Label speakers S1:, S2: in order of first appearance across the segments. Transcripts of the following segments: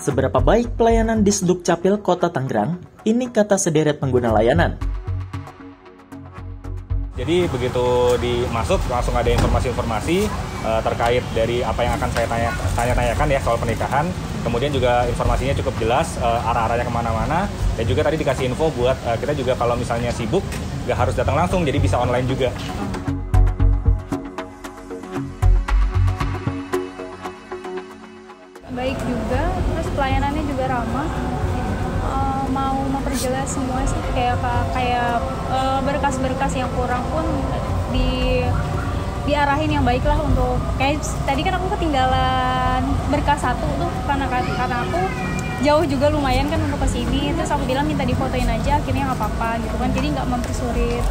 S1: Seberapa baik pelayanan di Sdukcapil Kota Tangerang? Ini kata sederet pengguna layanan.
S2: Jadi begitu dimasuk langsung ada informasi-informasi terkait dari apa yang akan saya tanya-tanyakan ya soal pernikahan. Kemudian juga informasinya cukup jelas, arah-arahnya kemana-mana. Dan juga tadi dikasih info buat kita juga kalau misalnya sibuk, nggak harus datang langsung, jadi bisa online juga.
S3: Baik juga, terus pelayanannya juga ramah. Mau memperjelas semua sih, kayak berkas-berkas yang kurang pun diarahin yang baik lah untuk kayak tadi kan aku ketinggalan berkas satu tuh karena aku jauh juga lumayan kan untuk kesini, terus aku bilang minta difotoin aja, akhirnya nggak apa-apa gitu kan, jadi nggak mempersulit.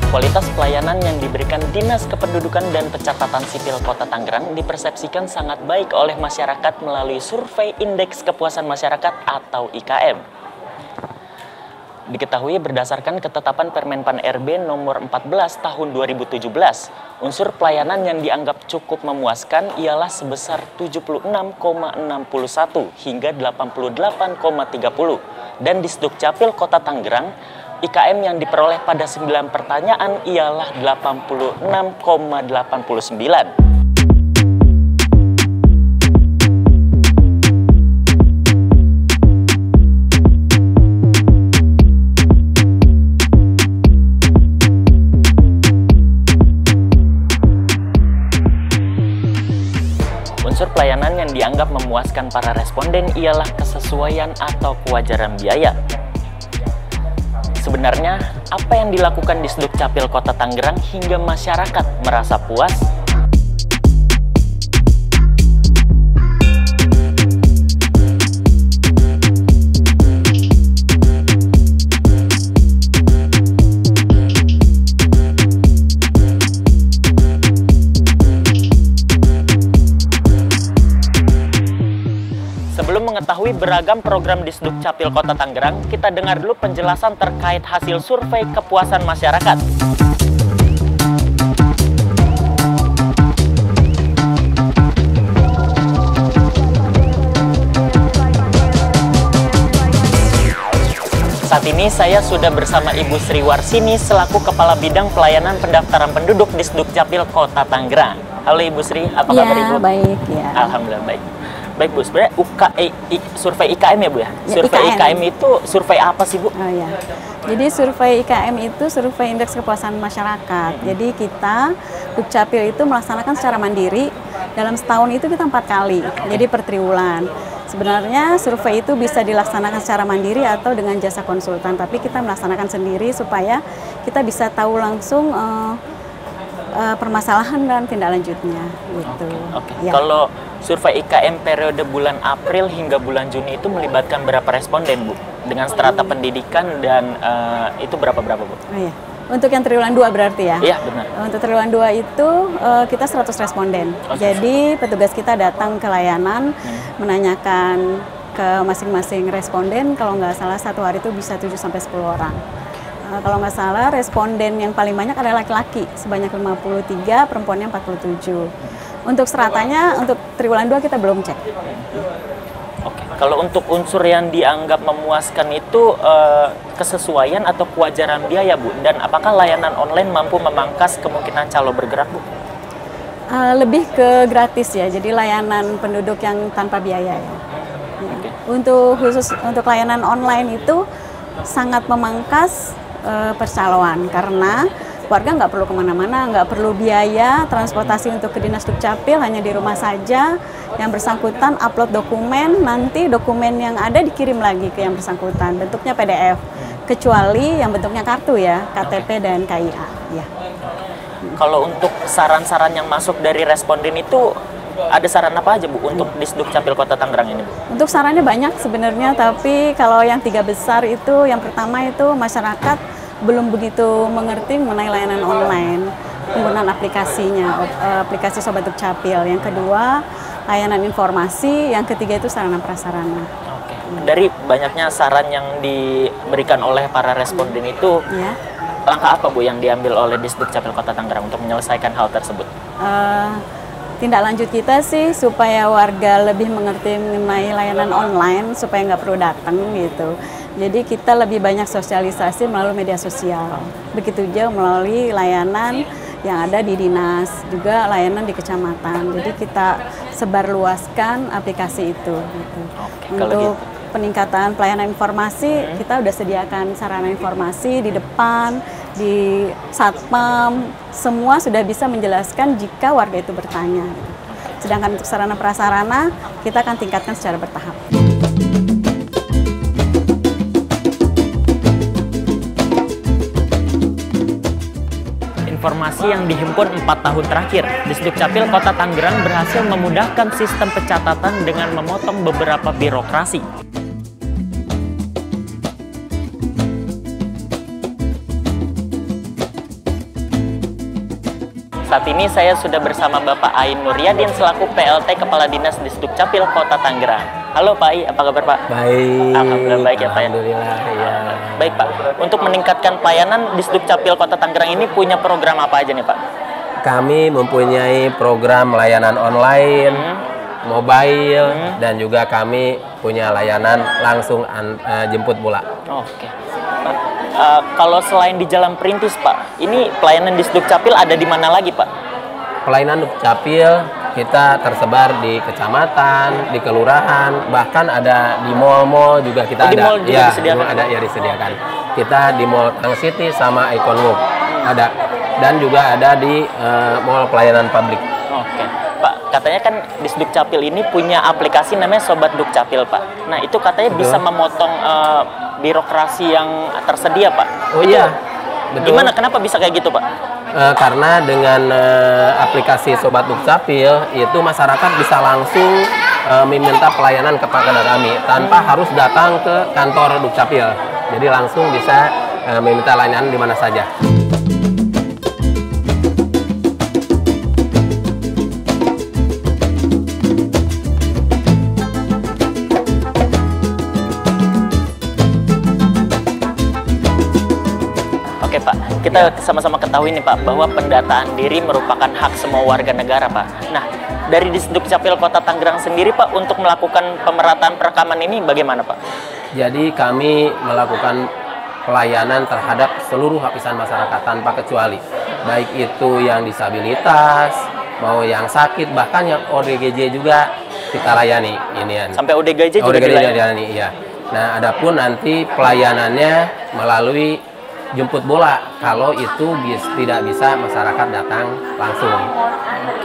S1: Kualitas pelayanan yang diberikan Dinas Kependudukan dan Pencatatan Sipil Kota Tangerang dipersepsikan sangat baik oleh masyarakat melalui survei Indeks Kepuasan Masyarakat atau IKM. Diketahui berdasarkan ketetapan Permenpan RB nomor 14 tahun 2017, unsur pelayanan yang dianggap cukup memuaskan ialah sebesar 76,61 hingga 88,30. Dan di Sdukcapil Kota Tangerang, IKM yang diperoleh pada 9 pertanyaan ialah 86,89. Unsur pelayanan yang dianggap memuaskan para responden ialah kesesuaian atau kewajaran biaya. Sebenarnya, apa yang dilakukan di Sdukcapil Kota Tangerang hingga masyarakat merasa puas? Sebelum mengetahui beragam program di Sdukcapil Kota Tangerang, kita dengar dulu penjelasan terkait hasil survei kepuasan masyarakat. Saat ini saya sudah bersama Ibu Sri Warsini selaku Kepala Bidang Pelayanan Pendaftaran Penduduk di Sdukcapil Kota Tangerang. Halo Ibu Sri, apa kabar Ibu?
S4: Baik ya.
S1: Alhamdulillah baik. Baik Bu, sebenarnya survei IKM ya Bu ya? Survei IKM itu survei apa sih Bu?
S4: Oh ya, jadi survei IKM itu survei Indeks Kepuasan Masyarakat. Jadi kita, Dukcapil itu melaksanakan secara mandiri, dalam setahun itu kita 4 kali, jadi per triwulan. Sebenarnya survei itu bisa dilaksanakan secara mandiri atau dengan jasa konsultan, tapi kita melaksanakan sendiri supaya kita bisa tahu langsung permasalahan dan tindak lanjutnya gitu.
S1: Oke.
S4: Ya.
S1: Kalau survei IKM periode bulan April hingga bulan Juni itu melibatkan berapa responden Bu? Dengan strata pendidikan dan itu berapa Bu?
S4: Oh, iya. Untuk yang triwulan 2 berarti ya?
S1: Iya benar.
S4: Untuk triwulan 2 itu kita 100 responden. Jadi petugas kita datang ke layanan menanyakan ke masing-masing responden, kalau nggak salah satu hari itu bisa 7-10 orang. Kalau nggak salah responden yang paling banyak adalah laki-laki sebanyak 53, perempuannya 47. Untuk stratanya untuk triwulan 2 kita belum cek.
S1: Oke. Kalau untuk unsur yang dianggap memuaskan itu kesesuaian atau kewajaran biaya Bu, dan apakah layanan online mampu memangkas kemungkinan calo bergerak Bu?
S4: Lebih ke gratis ya, jadi layanan penduduk yang tanpa biaya ya.
S1: Okay.
S4: Khusus untuk layanan online itu sangat memangkas percaloan karena warga nggak perlu kemana-mana, nggak perlu biaya transportasi untuk ke Dinas Dukcapil, hanya di rumah saja. Yang bersangkutan upload dokumen, nanti dokumen yang ada dikirim lagi ke yang bersangkutan, bentuknya PDF, kecuali yang bentuknya kartu ya, KTP dan KIA. Ya.
S1: Kalau untuk saran-saran yang masuk dari responden itu Ada saran apa aja Bu untuk Disduk Capil Kota Tangerang ini Bu?
S4: Untuk sarannya banyak sebenarnya, tapi kalau yang 3 besar itu, yang pertama itu masyarakat belum begitu mengerti mengenai layanan online, penggunaan aplikasinya, aplikasi Sobat Dukcapil. Yang kedua, layanan informasi. Yang ketiga itu sarana prasarana.
S1: Oke. Dari banyaknya saran yang diberikan oleh para responden itu,
S4: Ya.
S1: langkah apa Bu yang diambil oleh Disduk Capil Kota Tangerang untuk menyelesaikan hal tersebut?
S4: Tindak lanjut kita sih supaya warga lebih mengerti mengenai layanan online, supaya nggak perlu datang gitu. Jadi kita lebih banyak sosialisasi melalui media sosial. Begitu juga melalui layanan yang ada di dinas, juga layanan di kecamatan. Jadi kita sebarluaskan aplikasi itu gitu.
S1: Oke, kalau
S4: Untuk
S1: gitu.
S4: peningkatan pelayanan informasi, kita udah sediakan sarana informasi di depan, di satpam, semua sudah bisa menjelaskan jika warga itu bertanya. Sedangkan untuk sarana prasarana, kita akan tingkatkan secara bertahap.
S1: Informasi yang dihimpun 4 tahun terakhir, Disduk Capil Kota Tangerang berhasil memudahkan sistem pencatatan dengan memotong beberapa birokrasi. Saat ini saya sudah bersama Bapak Ain Nuryadin selaku PLT Kepala Dinas Disduk Capil Kota Tangerang. Halo Pak Ai, apa kabar Pak?
S5: Baik.
S1: Alhamdulillah baik ya Pak ya.
S5: Alhamdulillah ya.
S1: Baik Pak, untuk meningkatkan pelayanan Disduk Capil Kota Tangerang ini punya program apa aja nih Pak?
S5: Kami mempunyai program layanan online, mobile, dan juga kami punya layanan langsung jemput bola.
S1: Oke. Pak, kalau selain di Jalan Perintis Pak, ini pelayanan Disduk Capil ada di mana lagi Pak?
S5: Pelayanan Dukcapil kita tersebar di kecamatan, di kelurahan, bahkan ada di mall-mall juga kita
S1: Oh, di
S5: ada.
S1: mall juga disediakan?
S5: Ada ya disediakan. Kita di Mall Tang City sama Icon Walk ada, dan juga ada di mall pelayanan publik.
S1: Oke. Pak, katanya kan Disduk Capil ini punya aplikasi namanya Sobat Dukcapil Pak. Nah itu katanya
S5: Betul.
S1: bisa memotong birokrasi yang tersedia Pak.
S5: Oh
S1: Itu
S5: iya, betul.
S1: gimana? Kenapa bisa kayak gitu Pak?
S5: Karena dengan aplikasi Sobat Dukcapil itu masyarakat bisa langsung meminta pelayanan kepada kami tanpa harus datang ke kantor Dukcapil. Jadi langsung bisa meminta layanan di mana saja.
S1: Oke Pak, kita sama-sama ketahui nih Pak bahwa pendataan diri merupakan hak semua warga negara Pak. Nah, dari Disduk Capil Kota Tangerang sendiri Pak untuk melakukan pemerataan perekaman ini bagaimana Pak?
S5: Jadi kami melakukan pelayanan terhadap seluruh lapisan masyarakat tanpa kecuali. Baik itu yang disabilitas, mau yang sakit, bahkan yang ODGJ juga kita layani.
S1: Sampai ODGJ juga
S5: ODGJ
S1: dilayani?
S5: dilayani, iya. Nah, adapun nanti pelayanannya melalui jemput bola kalau itu tidak bisa masyarakat datang langsung.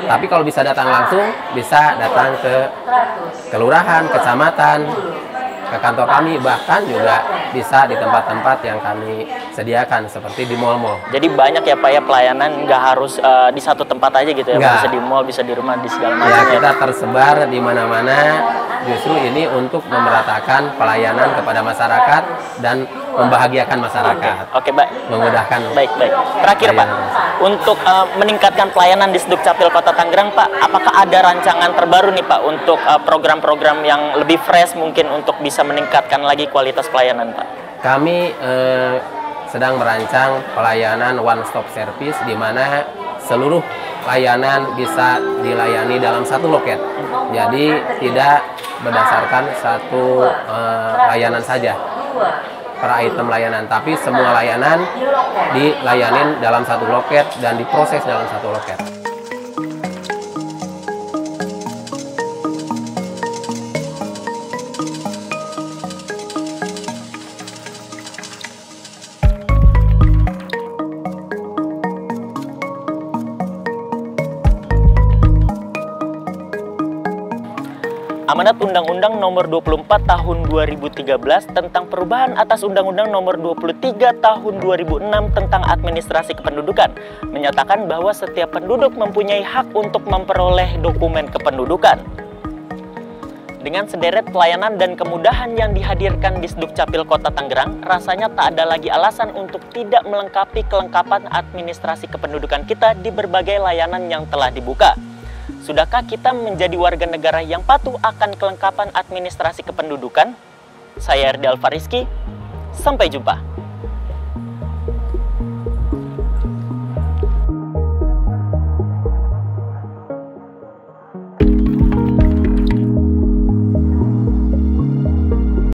S5: Tapi kalau bisa datang langsung, bisa datang ke kelurahan, kecamatan, ke kantor kami, bahkan juga bisa di tempat-tempat yang kami sediakan seperti di mall-mall.
S1: Jadi banyak ya Pak ya pelayanan, nggak harus di satu tempat aja gitu ya,
S5: Nggak.
S1: bisa di mall, bisa di rumah, di segala
S5: Ya,
S1: macam
S5: kita tersebar di mana-mana. Justru ini untuk memeratakan pelayanan kepada masyarakat dan membahagiakan masyarakat.
S1: Oke Pak,
S5: Memudahkan.
S1: baik. Terakhir Pak,
S5: Pelayanan.
S1: untuk meningkatkan pelayanan di Disduk Capil Kota Tangerang Pak, apakah ada rancangan terbaru nih Pak untuk program-program yang lebih fresh mungkin untuk bisa meningkatkan lagi kualitas pelayanan Pak?
S5: Kami sedang merancang pelayanan one stop service di mana seluruh layanan bisa dilayani dalam satu loket. Jadi tidak berdasarkan satu layanan saja per item layanan, tapi semua layanan dilayanin dalam satu loket dan diproses dalam satu loket.
S1: Amanat Undang-Undang Nomor 24 Tahun 2013 tentang perubahan atas Undang-Undang Nomor 23 Tahun 2006 tentang administrasi kependudukan menyatakan bahwa setiap penduduk mempunyai hak untuk memperoleh dokumen kependudukan. Dengan sederet pelayanan dan kemudahan yang dihadirkan di Sdukcapil Kota Tangerang, rasanya tak ada lagi alasan untuk tidak melengkapi kelengkapan administrasi kependudukan kita di berbagai layanan yang telah dibuka. Sudahkah kita menjadi warga negara yang patuh akan kelengkapan administrasi kependudukan? Saya Erdal Fariski, sampai jumpa.